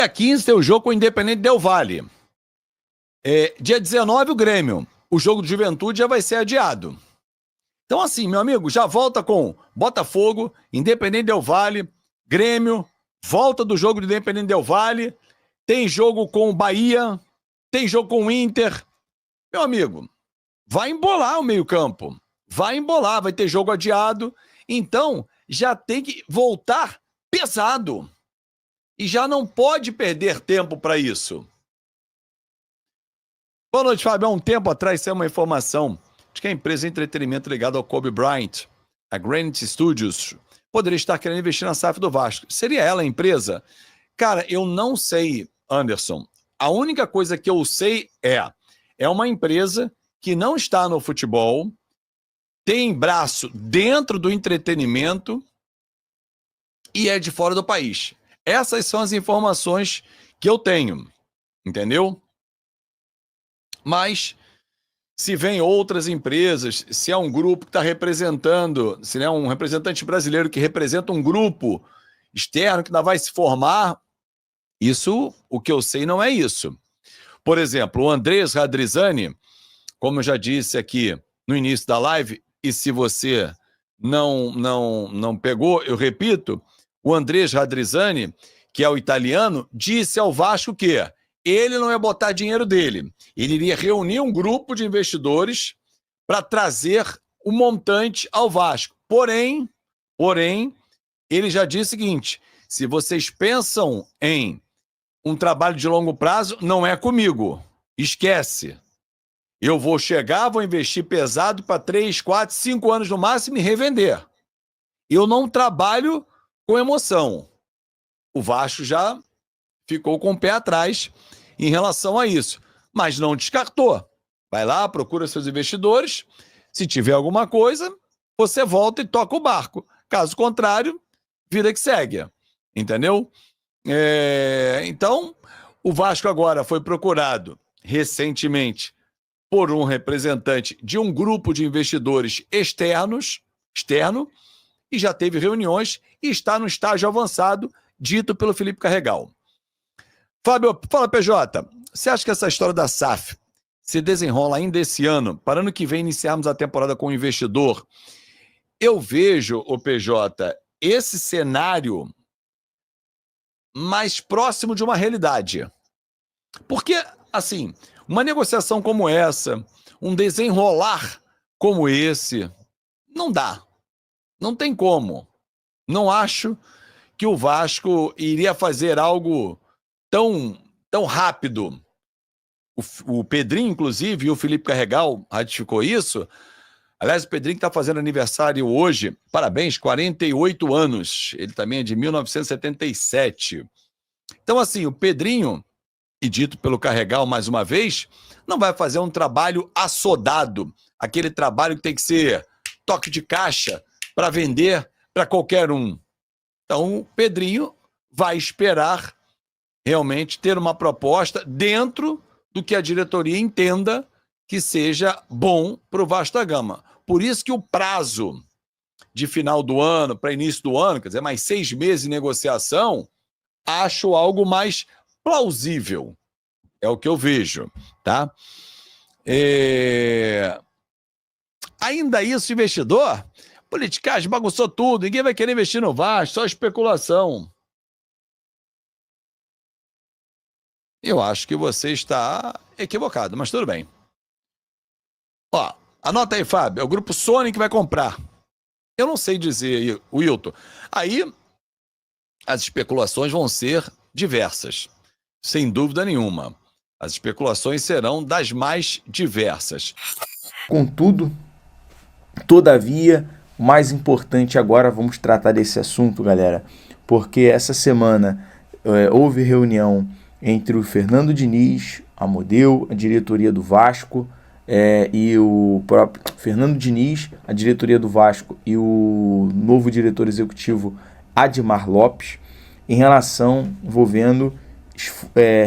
Dia 15 tem o jogo com o Independente Del Valle. Dia 19 o Grêmio. O jogo de Juventude já vai ser adiado. Então assim, meu amigo, já volta com Botafogo, Independente Del Valle, Grêmio, volta do jogo do Independente Del Valle, tem jogo com o Bahia, tem jogo com o Inter. Meu amigo, vai embolar o meio-campo. Vai embolar, vai ter jogo adiado. Então, já tem que voltar pesado. E já não pode perder tempo para isso. Boa noite, Fábio. Há um tempo atrás, saiu uma informação de que a empresa de entretenimento ligada ao Kobe Bryant, a Granite Studios, poderia estar querendo investir na SAF do Vasco. Seria ela a empresa? Cara, eu não sei, Anderson. A única coisa que eu sei é uma empresa que não está no futebol, tem braço dentro do entretenimento e é de fora do país. Essas são as informações que eu tenho, entendeu? Mas, se vem outras empresas, se é um grupo que está representando, se é um representante brasileiro que representa um grupo externo que ainda vai se formar, isso, o que eu sei, não é isso. Por exemplo, o Andrés Radrizzani, como eu já disse aqui no início da live, e se você não pegou, eu repito, o Andrés Radrizzani, que é o italiano, disse ao Vasco que ele não ia botar dinheiro dele. Ele iria reunir um grupo de investidores para trazer o montante ao Vasco. Porém, ele já disse o seguinte: se vocês pensam em um trabalho de longo prazo, não é comigo. Esquece. Eu vou chegar, vou investir pesado para 3, 4, 5 anos no máximo e revender. Eu não trabalho com emoção. O Vasco já ficou com o pé atrás em relação a isso, mas não descartou. Vai lá, procura seus investidores, se tiver alguma coisa, você volta e toca o barco. Caso contrário, vida que segue, entendeu? Então, o Vasco agora foi procurado recentemente por um representante de um grupo de investidores externo, e já teve reuniões e está no estágio avançado dito pelo Felipe Carregal. Fábio, fala PJ, você acha que essa história da SAF se desenrola ainda esse ano, para ano que vem iniciarmos a temporada com o investidor? Eu vejo, o PJ, esse cenário mais próximo de uma realidade. Porque, assim, uma negociação como essa, um desenrolar como esse, não dá. Não tem como. Não acho que o Vasco iria fazer algo tão rápido. O Pedrinho, inclusive, e o Felipe Carregal ratificou isso. Aliás, o Pedrinho está fazendo aniversário hoje. Parabéns, 48 anos. Ele também é de 1977. Então, assim, o Pedrinho, e dito pelo Carregal mais uma vez, não vai fazer um trabalho assodado. Aquele trabalho que tem que ser toque de caixa para vender para qualquer um. Então, o Pedrinho vai esperar realmente ter uma proposta dentro do que a diretoria entenda que seja bom para o Vasco da Gama. Por isso que o prazo de final do ano para início do ano, quer dizer, mais 6 meses de negociação, acho algo mais plausível. É o que eu vejo, tá? Ainda isso, investidor, politicagem bagunçou tudo, ninguém vai querer investir no Vasco, só especulação. Eu acho que você está equivocado, mas tudo bem. Ó, anota aí, Fábio, é o grupo Sony que vai comprar. Eu não sei dizer, Wilton. Aí, as especulações vão ser diversas, sem dúvida nenhuma. As especulações serão das mais diversas. Contudo, todavia, o mais importante agora, vamos tratar desse assunto, galera, porque essa semana houve reunião entre o Fernando Diniz, a Model, a diretoria do Vasco, e o próprio Fernando Diniz, a diretoria do Vasco e o novo diretor executivo Admar Lopes, em relação envolvendo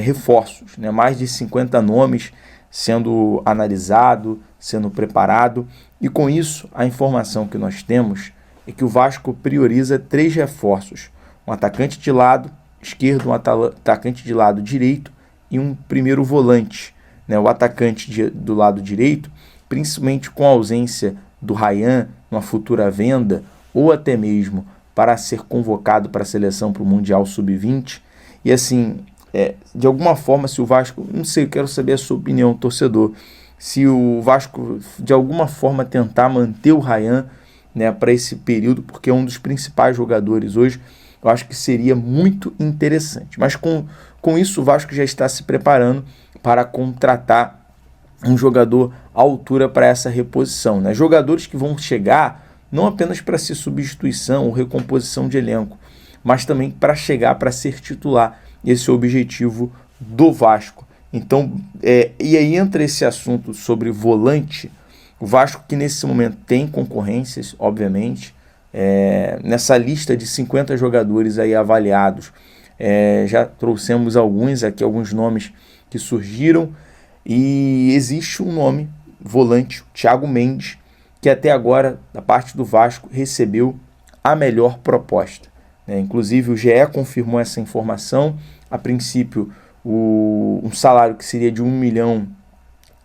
reforços, né? Mais de 50 nomes sendo analisado, sendo preparado, e com isso a informação que nós temos é que o Vasco prioriza 3 reforços: um atacante de lado, esquerdo, um atacante de lado direito e um primeiro volante, né? O atacante do lado direito, principalmente com a ausência do Ryan, uma futura venda, ou até mesmo para ser convocado para a seleção para o Mundial Sub-20. E assim, de alguma forma, se o Vasco, não sei, eu quero saber a sua opinião, torcedor, se o Vasco de alguma forma tentar manter o Ryan, né, para esse período, porque é um dos principais jogadores hoje, eu acho que seria muito interessante. Mas com isso o Vasco já está se preparando para contratar um jogador à altura para essa reposição, né? Jogadores que vão chegar não apenas para ser substituição ou recomposição de elenco, mas também para chegar para ser titular. Esse é o objetivo do Vasco. Então, e aí entra esse assunto sobre volante. O Vasco, que nesse momento tem concorrências, obviamente, nessa lista de 50 jogadores aí avaliados, já trouxemos alguns nomes que surgiram, e existe um nome, volante, o Thiago Mendes, que até agora, da parte do Vasco, recebeu a melhor proposta, né? Inclusive o GE confirmou essa informação. A princípio, um salário que seria de 1 milhão,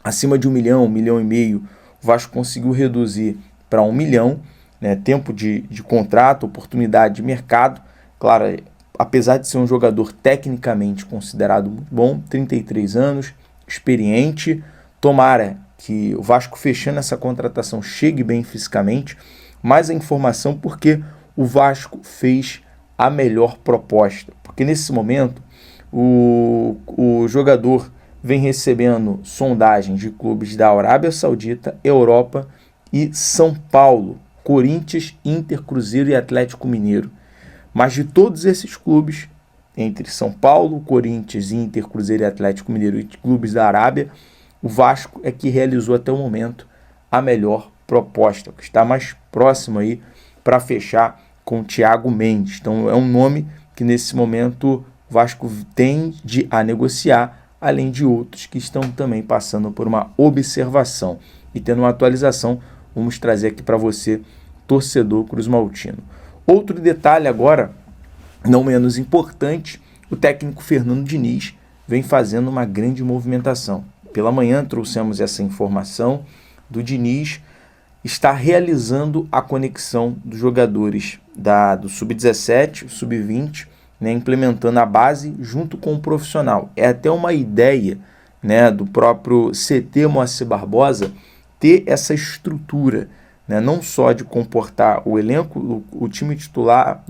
acima de 1 milhão, 1,5 milhão, o Vasco conseguiu reduzir para 1 milhão, né? Tempo de contrato, oportunidade de mercado. Claro, apesar de ser um jogador tecnicamente considerado muito bom, 33 anos, experiente, tomara que o Vasco, fechando essa contratação, chegue bem fisicamente. Mais a informação porque o Vasco fez a melhor proposta, porque nesse momento o jogador vem recebendo sondagens de clubes da Arábia Saudita, Europa e São Paulo, Corinthians, Inter, Cruzeiro e Atlético Mineiro. Mas de todos esses clubes, entre São Paulo, Corinthians, Inter, Cruzeiro e Atlético Mineiro e clubes da Arábia, o Vasco é que realizou até o momento a melhor proposta, que está mais próximo aí para fechar com o Thiago Mendes. Então é um nome que nesse momento o Vasco tende a negociar, além de outros que estão também passando por uma observação. E tendo uma atualização, vamos trazer aqui para você, torcedor cruzmaltino. Outro detalhe agora, não menos importante, o técnico Fernando Diniz vem fazendo uma grande movimentação. Pela manhã trouxemos essa informação do Diniz está realizando a conexão dos jogadores do Sub-17, Sub-20, né, implementando a base junto com o profissional. É até uma ideia, né, do próprio CT Moacir Barbosa ter essa estrutura, né, não só de comportar o elenco, o time titular,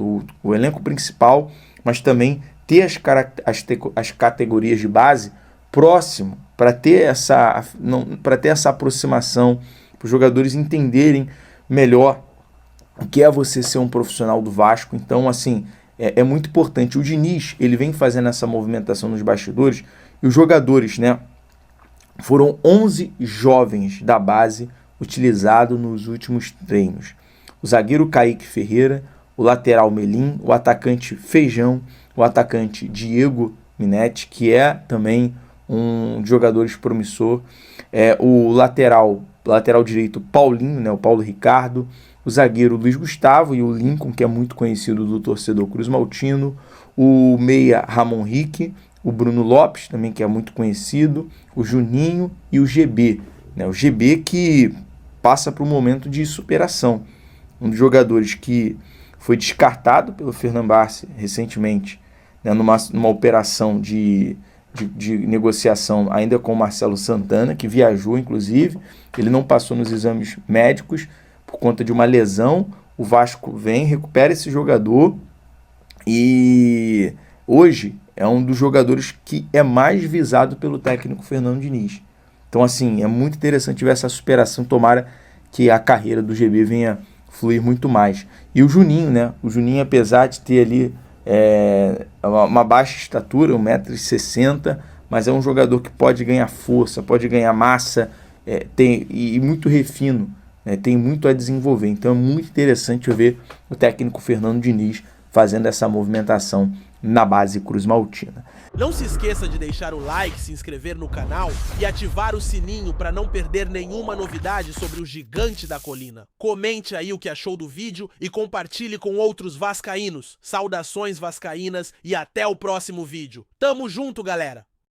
o elenco principal, mas também ter as categorias de base próximo, para ter essa aproximação, para os jogadores entenderem melhor o que é você ser um profissional do Vasco. Então, assim, é muito importante. O Diniz, ele vem fazendo essa movimentação nos bastidores, e os jogadores, né, foram 11 jovens da base utilizados nos últimos treinos. O zagueiro Kaique Ferreira, o lateral Melim, o atacante Feijão, o atacante Diego Minetti, que é também um jogador promissor, o lateral direito Paulinho, né, o Paulo Ricardo, o zagueiro Luiz Gustavo e o Lincoln, que é muito conhecido do torcedor cruzmaltino, o meia Ramon Henrique, o Bruno Lopes, também, que é muito conhecido, o Juninho e o GB, né, o GB que passa por um momento de superação, um dos jogadores que foi descartado pelo Fenerbahçe recentemente, né, numa operação de negociação ainda com o Marcelo Santana, que viajou, inclusive. Ele não passou nos exames médicos por conta de uma lesão. O Vasco recupera esse jogador e hoje é um dos jogadores que é mais visado pelo técnico Fernando Diniz. Então, assim, é muito interessante ver essa superação. Tomara que a carreira do GB venha fluir muito mais. E o Juninho, né? O Juninho, apesar de ter ali uma baixa estatura, 1,60 m, mas é um jogador que pode ganhar força, pode ganhar massa, e muito refino, né, tem muito a desenvolver. Então é muito interessante ver o técnico Fernando Diniz fazendo essa movimentação na base cruzmaltina. Não se esqueça de deixar o like, se inscrever no canal e ativar o sininho para não perder nenhuma novidade sobre o gigante da colina. Comente aí o que achou do vídeo e compartilhe com outros vascaínos. Saudações vascaínas e até o próximo vídeo. Tamo junto, galera!